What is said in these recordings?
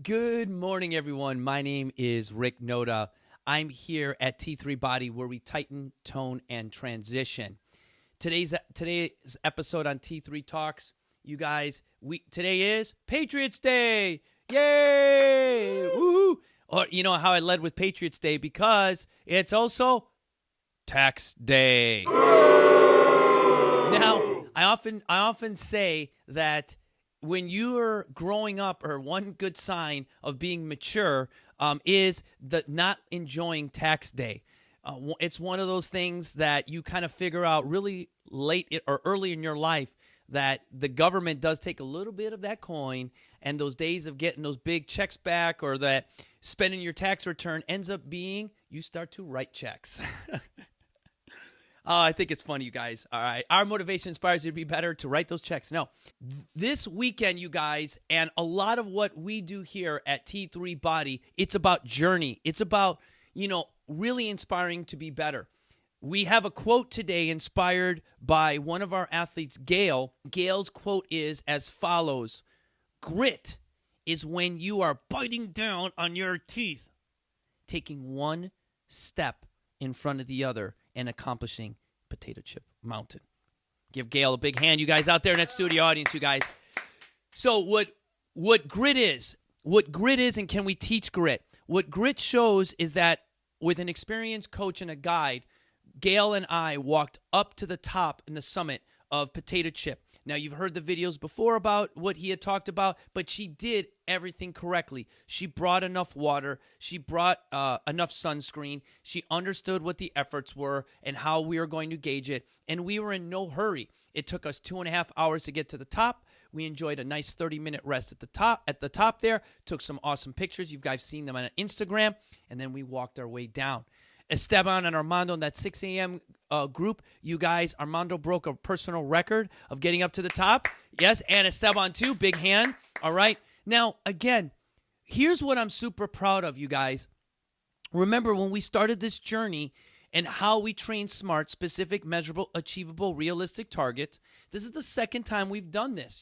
Good morning, everyone. My name is Rick Noda. I'm here at T3 Body, where we tighten, tone, and transition. Today's episode on T3 Talks, you guys, today is Patriots Day. Yay! Woo! Or you know how I led with Patriots Day because it's also Tax Day. Now, I often say that when you're growing up, or one good sign of being mature is the not enjoying tax day. It's one of those things that you kind of figure out really late or early in your life that the government does take a little bit of that coin, and those days of getting those big checks back or that spending your tax return ends up being you start to write checks. I think it's funny, you guys. All right. Our motivation inspires you to be better, to write those checks. No, this weekend, you guys, and a lot of what we do here at T3 Body, it's about journey. It's about, really inspiring to be better. We have a quote today inspired by one of our athletes, Gail. Gail's quote is as follows: "Grit is when you are biting down on your teeth, taking one step in front of the other and accomplishing Potato Chip Mountain." Give Gail a big hand, you guys out there in that studio audience, you guys. So what grit is, and can we teach grit? What grit shows is that with an experienced coach and a guide, Gail and I walked up to the top in the summit of Potato Chip. Now, you've heard the videos before about what he had talked about, but she did everything correctly. She brought enough water. She brought enough sunscreen. She understood what the efforts were and how we were going to gauge it, and we were in no hurry. It took us 2.5 hours to get to the top. We enjoyed a nice 30-minute rest at the top there, took some awesome pictures. You guys seen them on Instagram, and then we walked our way down. Esteban and Armando in that 6 a.m. Group, you guys, Armando broke a personal record of getting up to the top. Yes, and Esteban too, big hand. All right. Now, again, here's what I'm super proud of, you guys. Remember when we started this journey and how we train SMART, specific, measurable, achievable, realistic targets. This is the second time we've done this,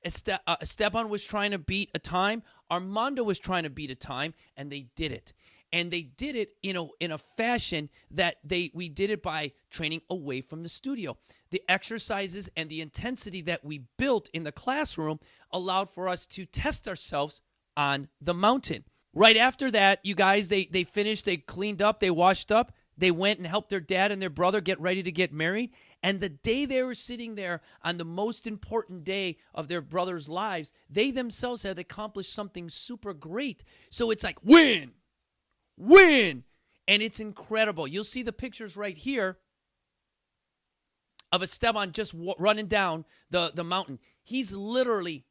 Esteban was trying to beat a time. Armando was trying to beat a time, and they did it. And they did it in a fashion that we did it by training away from the studio. The exercises and the intensity that we built in the classroom allowed for us to test ourselves on the mountain. Right after that, you guys, they finished, they cleaned up, they washed up, they went and helped their dad and their brother get ready to get married. And the day they were sitting there on the most important day of their brother's lives, they themselves had accomplished something super great. So it's like, win! And it's incredible. You'll see the pictures right here of Esteban just running down the mountain. He's literally,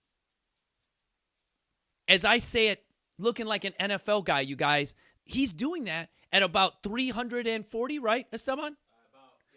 as I say it, looking like an NFL guy, you guys. He's doing that at about 340, right, Esteban?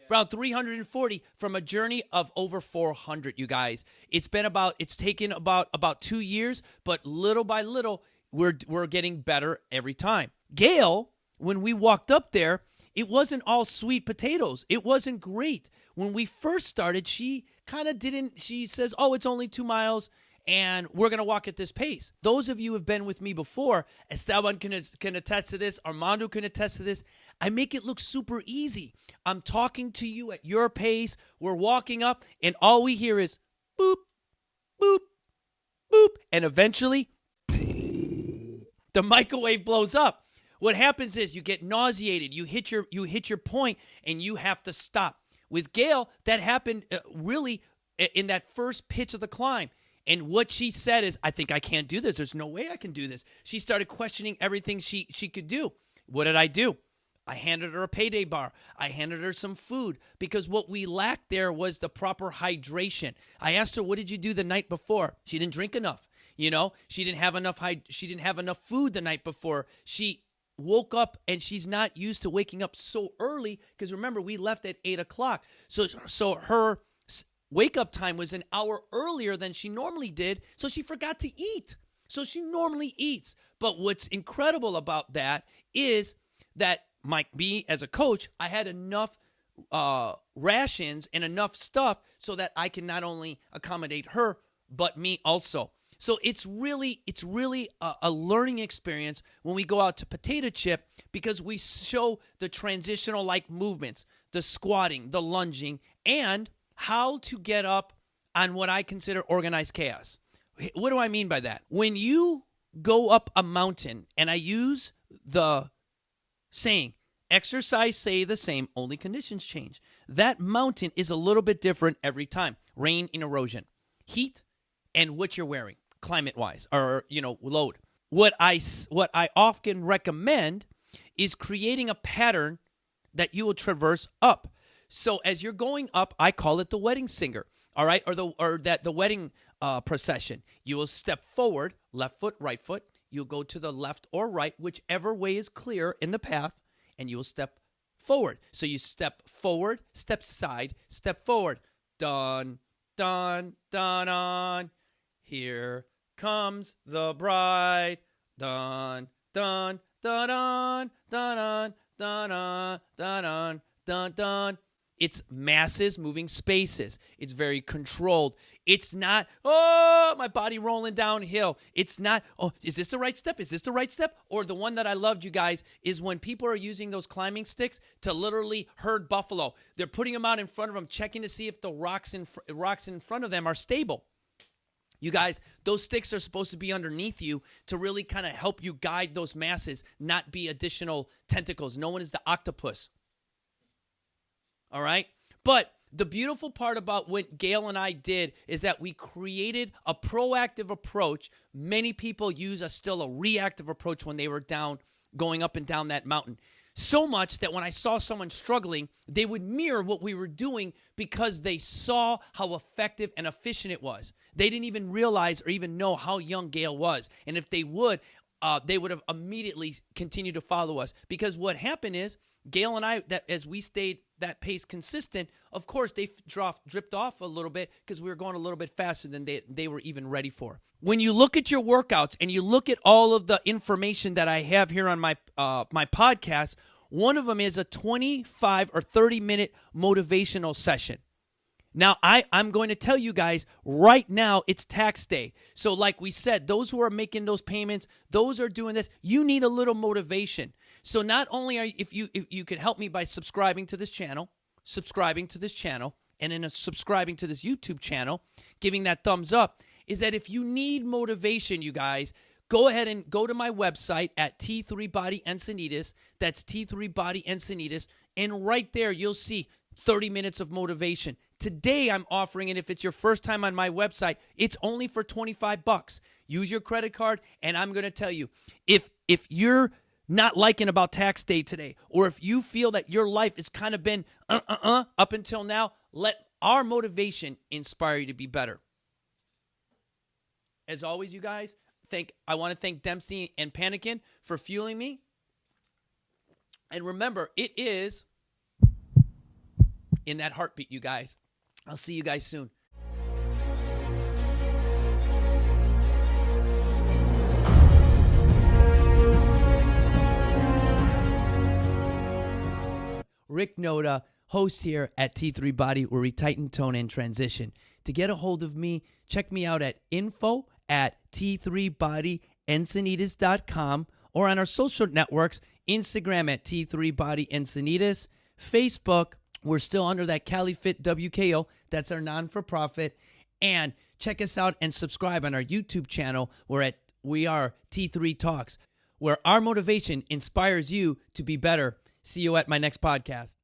Around 340 from a journey of over 400, you guys. It's taken about 2 years, but little by little, we're getting better every time. Gail, when we walked up there, it wasn't all sweet potatoes. It wasn't great. When we first started, she says, oh, it's only 2 miles, and we're going to walk at this pace. Those of you who have been with me before, Esteban can attest to this, Armando can attest to this, I make it look super easy. I'm talking to you at your pace, we're walking up, and all we hear is boop, boop, boop, and eventually the microwave blows up. What happens is you get nauseated, you hit your point, and you have to stop. With Gail, that happened really in that first pitch of the climb. And what she said is, I think I can't do this. There's no way I can do this. She started questioning everything she could do. What did I do? I handed her a payday bar. I handed her some food because what we lacked there was the proper hydration. I asked her, what did you do the night before? She didn't drink enough. She didn't have enough food the night before. She woke up, and she's not used to waking up so early because remember, we left at 8 o'clock. So her wake-up time was an hour earlier than she normally did, so she forgot to eat. So she normally eats. But what's incredible about that is that me as a coach, I had enough rations and enough stuff so that I can not only accommodate her, but me also. So it's really a learning experience when we go out to potato chip, because we show the transitional like movements, the squatting, the lunging, and how to get up on what I consider organized chaos. What do I mean by that? When you go up a mountain, and I use the saying, exercise stay the same, only conditions change. That mountain is a little bit different every time. Rain and erosion, heat, and what you're wearing, climate-wise, or load. What I often recommend is creating a pattern that you will traverse up. So as you're going up, I call it the wedding singer, all right, or the wedding procession. You will step forward, left foot, right foot. You'll go to the left or right, whichever way is clear in the path, and you will step forward. So you step forward, step side, step forward. Dun, dun, dun, dun. Here comes the bride. Dun, dun, dun, dun, dun, dun, dun, dun, dun, dun. It's masses moving spaces. It's very controlled. It's not, my body rolling downhill. It's not, is this the right step? Is this the right step? Or the one that I loved, you guys, is when people are using those climbing sticks to literally herd buffalo. They're putting them out in front of them, checking to see if the rocks in front of them are stable. You guys, those sticks are supposed to be underneath you to really kind of help you guide those masses, not be additional tentacles. No one is the octopus. All right? But the beautiful part about what Gail and I did is that we created a proactive approach. Many people use still a reactive approach when they were going up and down that mountain. So much that when I saw someone struggling, they would mirror what we were doing because they saw how effective and efficient it was. They didn't even realize or even know how young Gail was. And if they would have immediately continued to follow us. Because what happened is, Gail and I, that as we stayed that pace consistent, of course, they dripped off a little bit because we were going a little bit faster than they were even ready for. When you look at your workouts and you look at all of the information that I have here on my podcast, one of them is a 25 or 30-minute motivational session. Now, I'm going to tell you guys right now, it's tax day. So like we said, those who are making those payments, those are doing this, you need a little motivation. So not only if you could help me by subscribing to this channel, and then subscribing to this YouTube channel, giving that thumbs up, is that if you need motivation, you guys, go ahead and go to my website at T3 Body Encinitas. That's T3 Body Encinitas. And right there, you'll see 30 minutes of motivation. Today, I'm offering it. If it's your first time on my website, it's only for $25. Use your credit card, and I'm going to tell you, if you're not liking about tax day today, or if you feel that your life has kind of been up until now, let our motivation inspire you to be better. As always, you guys, I want to thank Dempsey and Panikin for fueling me. And remember, it is in that heartbeat, you guys. I'll see you guys soon. Rick Noda, host here at T3 Body, where we tighten, tone, and transition. To get a hold of me, check me out at info@T3BodyEncinitas.com or on our social networks, Instagram at T3 Body Encinitas, Facebook, we're still under that CaliFit WKO, that's our non-for-profit, and check us out and subscribe on our YouTube channel, we are T3 Talks, where our motivation inspires you to be better. See you at my next podcast.